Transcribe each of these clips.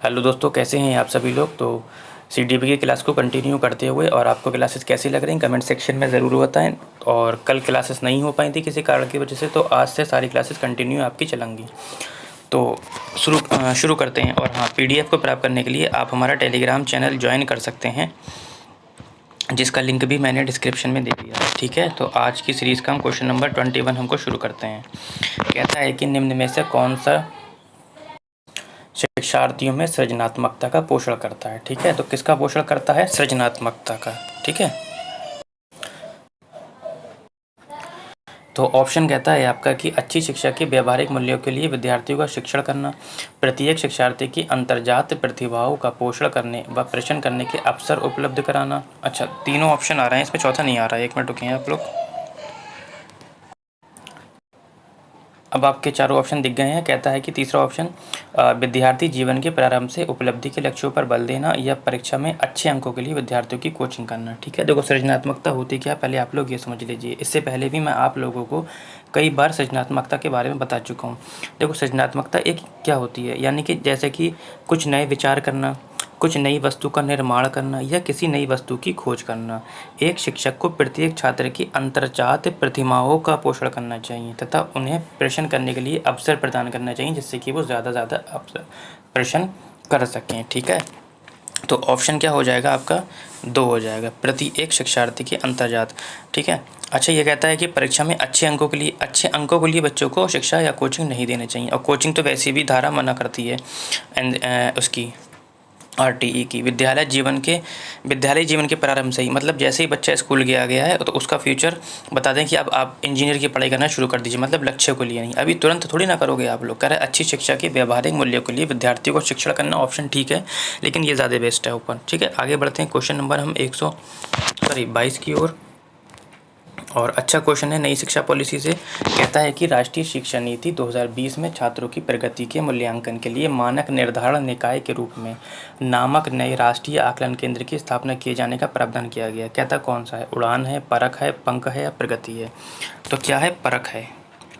Hello दोस्तों, कैसे हैं आप सभी लोग। तो सीडीपी की क्लास को कंटिन्यू करते हुए और आपको क्लासेस कैसी लग रही हैं कमेंट सेक्शन में ज़रूर बताएं। और कल क्लासेस नहीं हो पाई थी किसी कारण की वजह से, तो आज से सारी क्लासेस कंटिन्यू आपकी चलेंगी। तो शुरू करते हैं। और हाँ, पीडीएफ को प्राप्त करने के लिए आप हमारा टेलीग्राम चैनल ज्वाइन कर सकते हैं, जिसका लिंक भी मैंने डिस्क्रिप्शन में दे दिया है। ठीक है, तो आज की सीरीज़ का हम क्वेश्चन नंबर 21 हमको शुरू करते हैं। कहता है कि निम्न में से कौन सा शिक्षार्थियों में सृजनात्मकता का पोषण करता है। ठीक है, तो किसका पोषण करता है? सृजनात्मकता का। ठीक है, तो ऑप्शन कहता है आपका कि अच्छी शिक्षा के व्यावहारिक मूल्यों के लिए विद्यार्थियों का शिक्षण करना, प्रत्येक शिक्षार्थी की अंतर्जात प्रतिभाओं का पोषण करने व प्रश्न करने के अवसर उपलब्ध कराना। अच्छा, तीनों ऑप्शन आ रहे हैं, इसमें चौथा नहीं आ रहा है। एक मिनट रुकिए आप लोग। अब आपके चारों ऑप्शन दिख गए हैं। कहता है कि तीसरा ऑप्शन विद्यार्थी जीवन के प्रारंभ से उपलब्धि के लक्ष्यों पर बल देना या परीक्षा में अच्छे अंकों के लिए विद्यार्थियों की कोचिंग करना। ठीक है, देखो सृजनात्मकता होती क्या, पहले आप लोग ये समझ लीजिए। इससे पहले भी मैं आप लोगों को कई बार सृजनात्मकता के बारे में बता चुका हूँ। देखो सृजनात्मकता एक क्या होती है, यानी कि जैसे कि कुछ नए विचार करना, कुछ नई वस्तु का निर्माण करना या किसी नई वस्तु की खोज करना। एक शिक्षक को प्रत्येक छात्र की अंतर्जात प्रतिमाओं का पोषण करना चाहिए तथा उन्हें प्रश्न करने के लिए अवसर प्रदान करना चाहिए, जिससे कि वो ज़्यादा अवसर प्रश्न कर सकें। ठीक है, तो ऑप्शन क्या हो जाएगा आपका? 2 हो जाएगा, प्रति एक शिक्षार्थी की अंतर्जात। ठीक है, अच्छा, ये कहता है कि परीक्षा में अच्छे अंकों के लिए बच्चों को शिक्षा या कोचिंग नहीं देनी चाहिए। और कोचिंग तो वैसे भी धारा मना करती है उसकी आरटीई की। विद्यालय जीवन के प्रारंभ से ही, मतलब जैसे ही बच्चा स्कूल गया है तो उसका फ्यूचर बता दें कि अब आप इंजीनियर की पढ़ाई करना शुरू कर दीजिए, मतलब लक्ष्य को लिए नहीं। अभी तुरंत थोड़ी ना करोगे आप लोग। कह रहे अच्छी शिक्षा के व्यावहारिक मूल्यों के लिए विद्यार्थियों को शिक्षण करना, ऑप्शन ठीक है, लेकिन ये ज़्यादा बेस्ट है ऊपर। ठीक है, आगे बढ़ते हैं। क्वेश्चन नंबर हम 22 की ओर। और अच्छा क्वेश्चन है, नई शिक्षा पॉलिसी से। कहता है कि राष्ट्रीय शिक्षा नीति 2020 में छात्रों की प्रगति के मूल्यांकन के लिए मानक निर्धारण निकाय के रूप में नामक नए राष्ट्रीय आकलन केंद्र की स्थापना किए जाने का प्रावधान किया गया। कहता कौन सा है? उड़ान है, परख है, पंख है या प्रगति है? तो क्या है? परख है।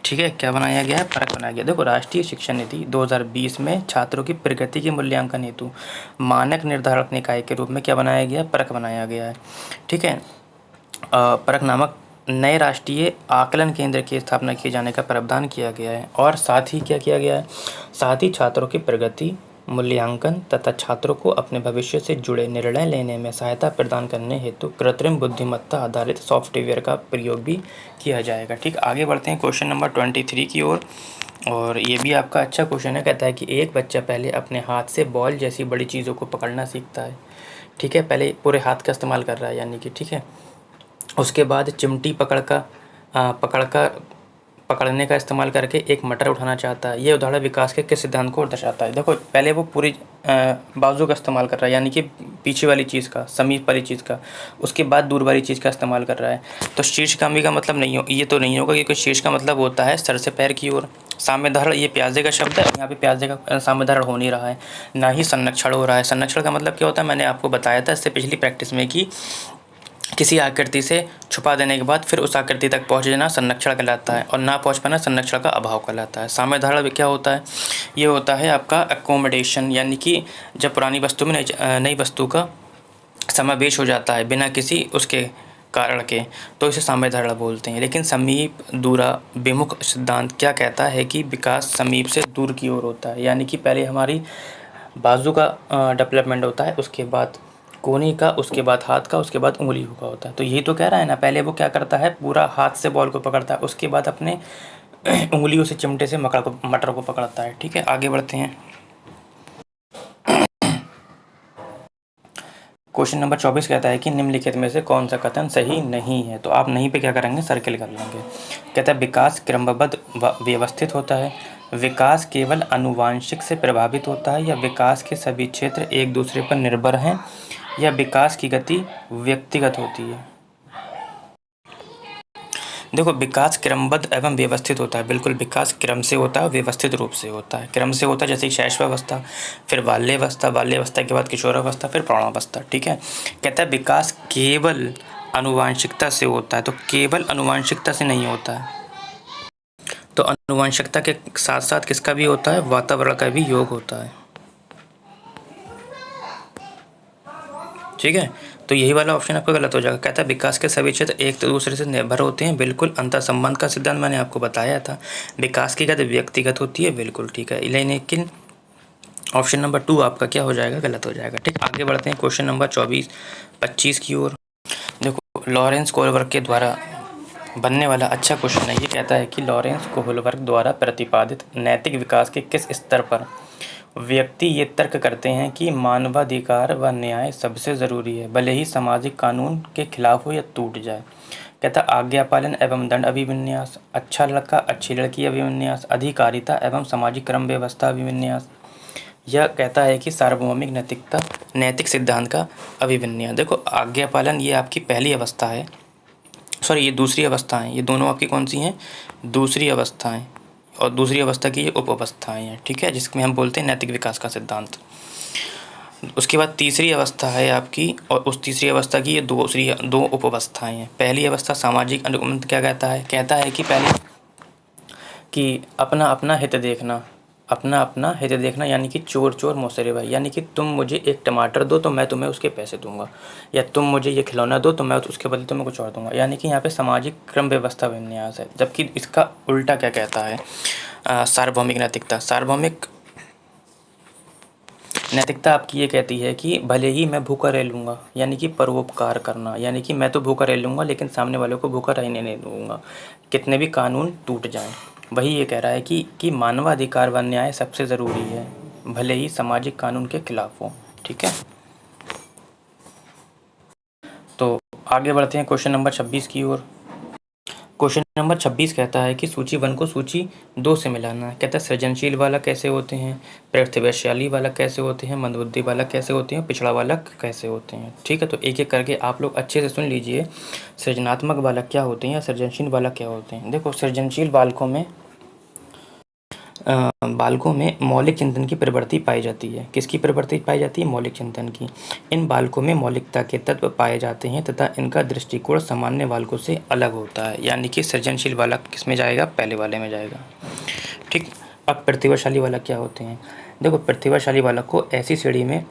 ठीक है, क्या बनाया गया है? परख बनाया गया। देखो, राष्ट्रीय शिक्षा नीति 2020 में छात्रों की प्रगति के मूल्यांकन हेतु मानक निर्धारक निकाय के रूप में क्या बनाया गया? परख बनाया गया है। ठीक है, परख नामक नए राष्ट्रीय आकलन केंद्र की स्थापना किए जाने का प्रावधान किया गया है। और साथ ही क्या किया गया है? साथ ही छात्रों की प्रगति, मूल्यांकन तथा छात्रों को अपने भविष्य से जुड़े निर्णय लेने में सहायता प्रदान करने हेतु कृत्रिम बुद्धिमत्ता आधारित सॉफ्टवेयर का प्रयोग भी किया जाएगा। ठीक, आगे बढ़ते हैं क्वेश्चन नंबर 23 की ओर। और ये भी आपका अच्छा क्वेश्चन है। कहता है कि एक बच्चा पहले अपने हाथ से बॉल जैसी बड़ी चीज़ों को पकड़ना सीखता है। ठीक है, पहले पूरे हाथ का इस्तेमाल कर रहा है, यानी कि ठीक है। उसके बाद चिमटी पकड़ने का इस्तेमाल करके एक मटर उठाना चाहता है। ये उदाहरण विकास के किस सिद्धांत को दर्शाता है? देखो, पहले वो पूरी बाजू का इस्तेमाल कर रहा है, यानी कि पीछे वाली चीज़ का, समीप वाली चीज़ का। उसके बाद दूर वाली चीज़ का इस्तेमाल कर रहा है। तो शीर्षगामी का मतलब नहीं हो, ये तो नहीं होगा, क्योंकि शीर्ष का मतलब होता है सर से पैर की ओर। साम्यधारण, ये प्याजे का शब्द है, यहाँ पे प्याजे का साम्यधारण हो नहीं रहा है, ना ही संरक्षण हो रहा है। संरक्षण का मतलब क्या होता है? मैंने आपको बताया था इससे पिछली प्रैक्टिस में कि किसी आकृति से छुपा देने के बाद फिर उस आकृति तक पहुँच जाना संरक्षण कहलाता है, और ना पहुँच पाना संरक्षण का अभाव कहलाता है। साम्यधारण क्या होता है? ये होता है आपका अकोमोडेशन, यानी कि जब पुरानी वस्तु में नई वस्तु का समावेश हो जाता है बिना किसी उसके कारण के, तो इसे साम्यधारण बोलते हैं। लेकिन समीप दूरा विमुख सिद्धांत क्या कहता है कि विकास समीप से दूर की ओर होता है, यानी कि पहले हमारी बाजू का डेवलपमेंट होता है, उसके बाद कोहनी का, उसके बाद हाथ का, उसके बाद उंगलियों का होता है। तो यही तो कह रहा है ना, पहले वो क्या करता है? पूरा हाथ से बॉल को पकड़ता है, उसके बाद अपने उंगलियों से चिमटे से मटर को पकड़ता है। ठीक है, आगे बढ़ते हैं। क्वेश्चन नंबर 24 कहता है कि निम्नलिखित में से कौन सा कथन सही नहीं है? तो आप नहीं पे क्या करेंगे? सर्किल कर लेंगे। कहता है विकास क्रमबद्ध व व्यवस्थित होता है, विकास केवल आनुवांशिक से प्रभावित होता है, या विकास के सभी क्षेत्र एक दूसरे पर निर्भर हैं, या विकास की गति व्यक्तिगत होती है। देखो, विकास क्रमबद्ध एवं व्यवस्थित होता है। बिल्कुल, विकास क्रम से होता है, व्यवस्थित रूप से होता है। क्रम से होता है जैसे शैशवावस्था, फिर बाल्यावस्था, बाल्यावस्था के बाद किशोरावस्था, फिर प्रौढ़ावस्था। ठीक है, कहता है विकास केवल आनुवांशिकता से होता है। तो केवल आनुवांशिकता से नहीं होता है, तो आनुवांशिकता के साथ साथ किसका भी होता है? वातावरण का भी योग होता है। ठीक है, तो यही वाला ऑप्शन आपका गलत हो जाएगा। कहता है विकास के सभी क्षेत्र एक दूसरे से निर्भर होते हैं, बिल्कुल अंतर संबंध का सिद्धांत मैंने आपको बताया था। विकास की गति व्यक्तिगत होती है, बिल्कुल ठीक है, लेकिन ऑप्शन नंबर 2 आपका क्या हो जाएगा, गलत हो जाएगा। ठीक, आगे बढ़ते हैं क्वेश्चन नंबर 24-25 की ओर। देखो लॉरेंस कोहलबर्ग के द्वारा बनने वाला अच्छा क्वेश्चन है। ये कहता है कि लॉरेंस कोहलबर्ग द्वारा प्रतिपादित नैतिक विकास के किस स्तर पर व्यक्ति ये तर्क करते हैं कि मानवाधिकार व न्याय सबसे ज़रूरी है, भले ही सामाजिक कानून के खिलाफ हो या टूट जाए। कहता आज्ञा पालन एवं दंड अभिविन्यास, अच्छा लड़का अच्छी लड़की अभिविन्यास, अधिकारिता एवं सामाजिक क्रम व्यवस्था अभिविन्यास। यह कहता है कि सार्वभौमिक नैतिकता नैतिक सिद्धांत का अभिविन्यास। देखो आज्ञा पालन ये आपकी पहली अवस्था है, सॉरी ये दूसरी अवस्था है, ये दोनों आपकी कौन सी हैं, दूसरी अवस्थाएं, और दूसरी अवस्था की ये उप अवस्थाएँ हैं। ठीक है, जिसमें हम बोलते हैं नैतिक विकास का सिद्धांत। उसके बाद तीसरी अवस्था है आपकी, और उस तीसरी अवस्था की ये दो उप अवस्थाएँ हैं। पहली अवस्था सामाजिक अनुगमन क्या कहता है कि पहले कि अपना अपना हित देखना, अपना अपना हित देखना, यानी कि चोर चोर मौसेरे भाई, यानी कि तुम मुझे एक टमाटर दो तो मैं तुम्हें उसके पैसे दूंगा, या तुम मुझे ये खिलौना दो तो मैं उसके बदले तुम्हें कुछ और दूंगा। यानी कि यहाँ पे सामाजिक क्रम व्यवस्था विन्यास है, जबकि इसका उल्टा क्या कहता है, सार्वभौमिक नैतिकता। सार्वभौमिक नैतिकता आपकी ये कहती है कि भले ही मैं भूखा रह लूँगा, यानी कि परोपकार करना, यानी कि मैं तो भूखा रह लूँगा लेकिन सामने वालों को भूखा रहने नहीं दूँगा, कितने भी कानून टूट जाएं। वही ये कह रहा है कि मानवाधिकार व न्याय सबसे ज़रूरी है, भले ही सामाजिक कानून के खिलाफ हो। ठीक है, तो आगे बढ़ते हैं क्वेश्चन नंबर 26 की ओर। क्वेश्चन नंबर 26 कहता है कि सूची 1 को सूची 2 से मिलाना है। कहता है सृजनशील बालक कैसे होते हैं, प्रतिभाशाली बालक कैसे होते हैं, मंदबुद्धि बालक कैसे होते हैं, पिछड़ा बालक कैसे होते हैं। ठीक है, तो एक एक करके आप लोग अच्छे से सुन लीजिए। सृजनात्मक बालक क्या होते हैं या सृजनशील बालक क्या होते हैं। देखो सृजनशील बालकों में मौलिक चिंतन की प्रवृत्ति पाई जाती है। किसकी प्रवृत्ति पाई जाती है, मौलिक चिंतन की। इन बालकों में मौलिकता के तत्व पाए जाते हैं तथा इनका दृष्टिकोण सामान्य बालकों से अलग होता है, यानी कि सृजनशील बालक किस में जाएगा, पहले वाले में जाएगा। ठीक, अब प्रतिभाशाली बालक क्या होते हैं। देखो प्रतिभाशाली बालक को ऐसी श्रेणी में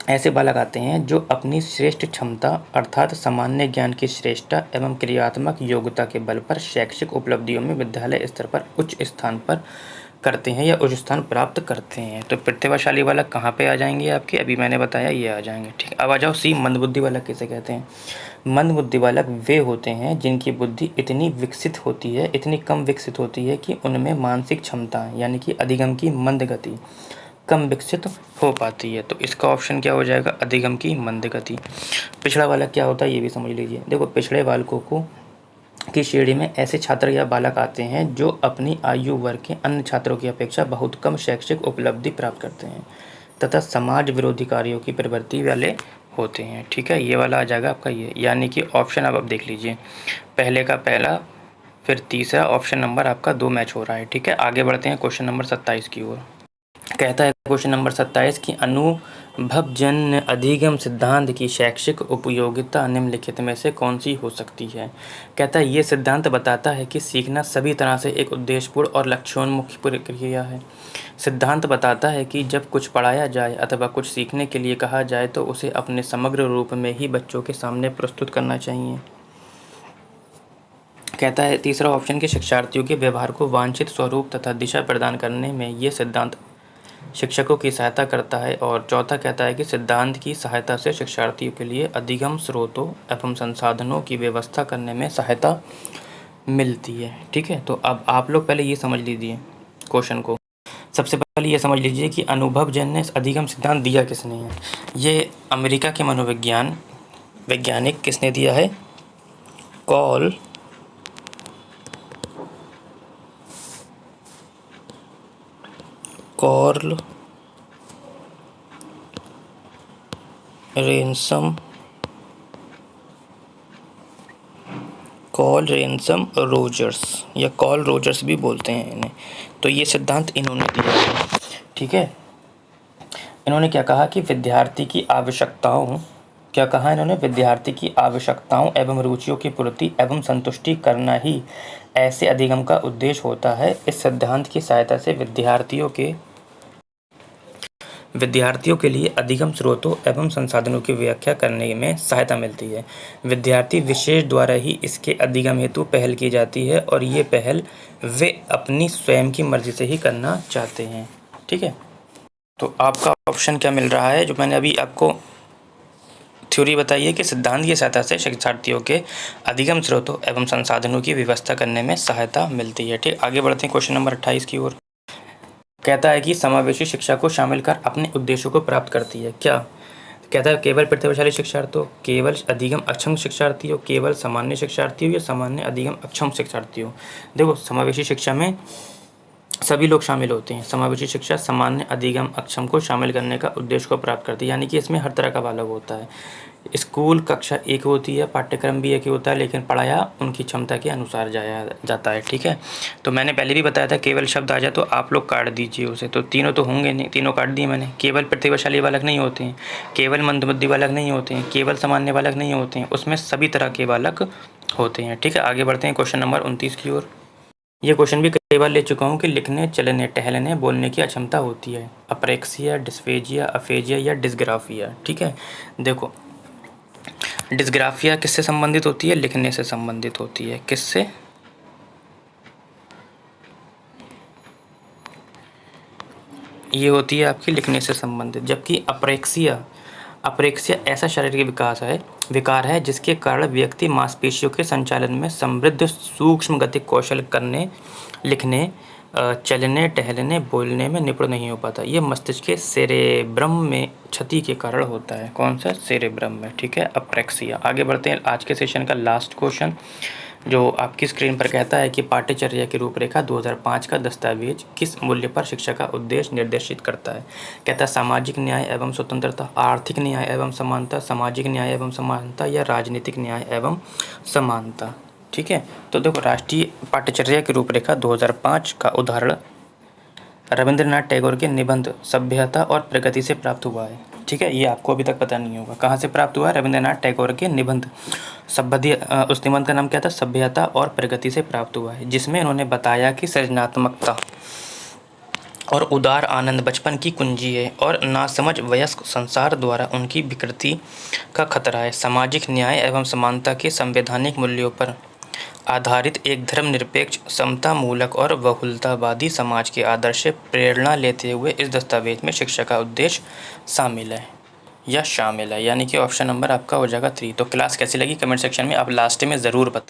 ऐसे बालक आते हैं जो अपनी श्रेष्ठ क्षमता अर्थात सामान्य ज्ञान की श्रेष्ठता एवं क्रियात्मक योग्यता के बल पर शैक्षिक उपलब्धियों में विद्यालय स्तर पर उच्च स्थान पर करते हैं या उच्च स्थान प्राप्त करते हैं। तो प्रतिभाशाली बालक कहाँ पे आ जाएंगे आपके, अभी मैंने बताया ये आ जाएंगे। ठीक, अब आ जाओ सी, मंदबुद्धि बालक किसे कहते हैं। मंदबुद्धि बालक वे होते हैं जिनकी बुद्धि इतनी विकसित होती है, इतनी कम विकसित होती है कि उनमें मानसिक क्षमता यानी कि अधिगम की मंद गति कम विकसित हो पाती है। तो इसका ऑप्शन क्या हो जाएगा, अधिगम की मंद गति। पिछड़ा बालक क्या होता है ये भी समझ लीजिए। देखो पिछड़े बालकों को की श्रेणी में ऐसे छात्र या बालक आते हैं जो अपनी आयु वर्ग के अन्य छात्रों की अपेक्षा बहुत कम शैक्षिक उपलब्धि प्राप्त करते हैं तथा समाज विरोधी कार्यों की प्रवृत्ति वाले होते हैं। ठीक है, ये वाला आ जाएगा आपका ये, यानी कि ऑप्शन अब आप देख लीजिए, पहले का पहला फिर तीसरा ऑप्शन नंबर आपका 2 मैच हो रहा है। ठीक है, आगे बढ़ते हैं क्वेश्चन नंबर 27 की ओर। कहता है क्वेश्चन नंबर 27 की अनुभवजन्य अधिगम सिद्धांत की शैक्षिक उपयोगिता निम्नलिखित में से कौन सी हो सकती है। कहता है ये सिद्धांत बताता है कि सीखना सभी तरह से एक उद्देश्यपूर्ण और लक्ष्योन्मुखी प्रक्रिया है। सिद्धांत बताता है कि जब कुछ पढ़ाया जाए अथवा कुछ सीखने के लिए कहा जाए तो उसे अपने समग्र रूप में ही बच्चों के सामने प्रस्तुत करना चाहिए। कहता है तीसरा ऑप्शन के शिक्षार्थियों के व्यवहार को वांछित स्वरूप तथा दिशा प्रदान करने में ये सिद्धांत शिक्षकों की सहायता करता है। और चौथा कहता है कि सिद्धांत की सहायता से शिक्षार्थियों के लिए अधिगम स्रोतों एवं संसाधनों की व्यवस्था करने में सहायता मिलती है। ठीक है, तो अब आप लोग पहले ये समझ लीजिए क्वेश्चन को। सबसे पहले ये समझ लीजिए कि अनुभवजन्य अधिगम सिद्धांत दिया किसने है। ये अमेरिका के वैज्ञानिक किसने दिया है, कार्ल रेनसम रोजर्स या कार्ल रोजर्स भी बोलते हैं इन्हें। तो ये सिद्धांत इन्होंने दिया है। ठीक है, इन्होंने क्या कहा कि विद्यार्थी की आवश्यकताओं एवं रुचियों की पूर्ति एवं संतुष्टि करना ही ऐसे अधिगम का उद्देश्य होता है। इस सिद्धांत की सहायता से विद्यार्थियों के लिए अधिगम स्रोतों एवं संसाधनों की व्याख्या करने में सहायता मिलती है। विद्यार्थी विशेष द्वारा ही इसके अधिगम हेतु पहल की जाती है और ये पहल वे अपनी स्वयं की मर्जी से ही करना चाहते हैं। ठीक है, तो आपका ऑप्शन क्या मिल रहा है? जो मैंने अभी आपको थ्योरी बताई है कि सिद्धांत की सहायता से शिक्षार्थियों के अधिगम स्रोतों एवं संसाधनों की व्यवस्था करने में सहायता मिलती है। ठीक, आगे बढ़ते हैं क्वेश्चन नंबर 28 की ओर। कहता है कि समावेशी शिक्षा को शामिल कर अपने उद्देश्यों को प्राप्त करती है। क्या कहता है? केवल प्रतिभाशाली शिक्षार्थियों, केवल अधिगम अक्षम शिक्षार्थियों, केवल सामान्य शिक्षार्थियों या सामान्य अधिगम अक्षम शिक्षार्थियों। देखो, समावेशी शिक्षा में सभी लोग शामिल होते हैं। समावेशी शिक्षा सामान्य अधिगम अक्षम को शामिल करने का उद्देश्य को प्राप्त करती है, यानी कि इसमें हर तरह का बालक होता है। स्कूल कक्षा एक होती है, पाठ्यक्रम भी एक ही होता है, लेकिन पढ़ाया उनकी क्षमता के अनुसार जाया जाता है। ठीक है, तो मैंने पहले भी बताया था केवल शब्द आ जाए तो आप लोग काट दीजिए उसे, तो तीनों तो होंगे नहीं, तीनों काट दिए मैंने। केवल प्रतिभाशाली बालक नहीं होते हैं, केवल मंदबुद्धि बालक नहीं होते हैं, केवल सामान्य बालक नहीं होते हैं, उसमें सभी तरह के बालक होते हैं। ठीक है, आगे बढ़ते हैं क्वेश्चन नंबर 29 की ओर। ये क्वेश्चन भी कई बार ले चुका हूँ कि लिखने, चलने, टहलने, बोलने की अक्षमता होती है। अप्रेक्सिया, डिस्फेजिया, अफेजिया या डिस्ग्राफिया। ठीक है, देखो, डिस्ग्राफिया किससे संबंधित होती है? लिखने से संबंधित होती है। किससे? ये होती है आपकी लिखने से संबंधित। जबकि अप्रेक्सिया ऐसा शारीरिक विकार है जिसके कारण व्यक्ति मांसपेशियों के संचालन में समृद्ध सूक्ष्म गति कौशल करने, लिखने, चलने, टहलने, बोलने में निपुण नहीं हो पाता। ये मस्तिष्क के सेरेब्रम में क्षति के कारण होता है। कौन सा? सेरेब्रम में। ठीक है, अप्रेक्सिया। आगे बढ़ते हैं आज के सेशन का लास्ट क्वेश्चन, जो आपकी स्क्रीन पर कहता है कि पाठ्यचर्या की रूपरेखा 2005 का दस्तावेज किस मूल्य पर शिक्षा का उद्देश्य निर्देशित करता है? कहता है सामाजिक न्याय एवं स्वतंत्रता, आर्थिक न्याय एवं समानता, सामाजिक न्याय एवं समानता या राजनीतिक न्याय एवं समानता। ठीक है, तो देखो, राष्ट्रीय पाठ्यचर्या की रूपरेखा 2005 का उदाहरण रविंद्रनाथ टैगोर के निबंध सभ्यता और प्रगति से प्राप्त हुआ है। ठीक है, ये आपको अभी तक पता नहीं होगा कहाँ से प्राप्त हुआ है। रविंद्रनाथ टैगोर के निबंध उस निबंध का नाम क्या था? सभ्यता और प्रगति से प्राप्त हुआ है, जिसमें इन्होंने बताया कि सृजनात्मकता और उदार आनंद बचपन की कुंजी है और नासमझ वयस्क संसार द्वारा उनकी विकृति का खतरा है। सामाजिक न्याय एवं समानता के संवैधानिक मूल्यों पर आधारित एक धर्मनिरपेक्ष, समतामूलक और बहुलतावादी समाज के आदर्श से प्रेरणा लेते हुए इस दस्तावेज में शिक्षा का उद्देश्य शामिल है, यानी कि ऑप्शन नंबर आपका हो जाएगा 3। तो क्लास कैसी लगी कमेंट सेक्शन में आप लास्ट में ज़रूर बताएं।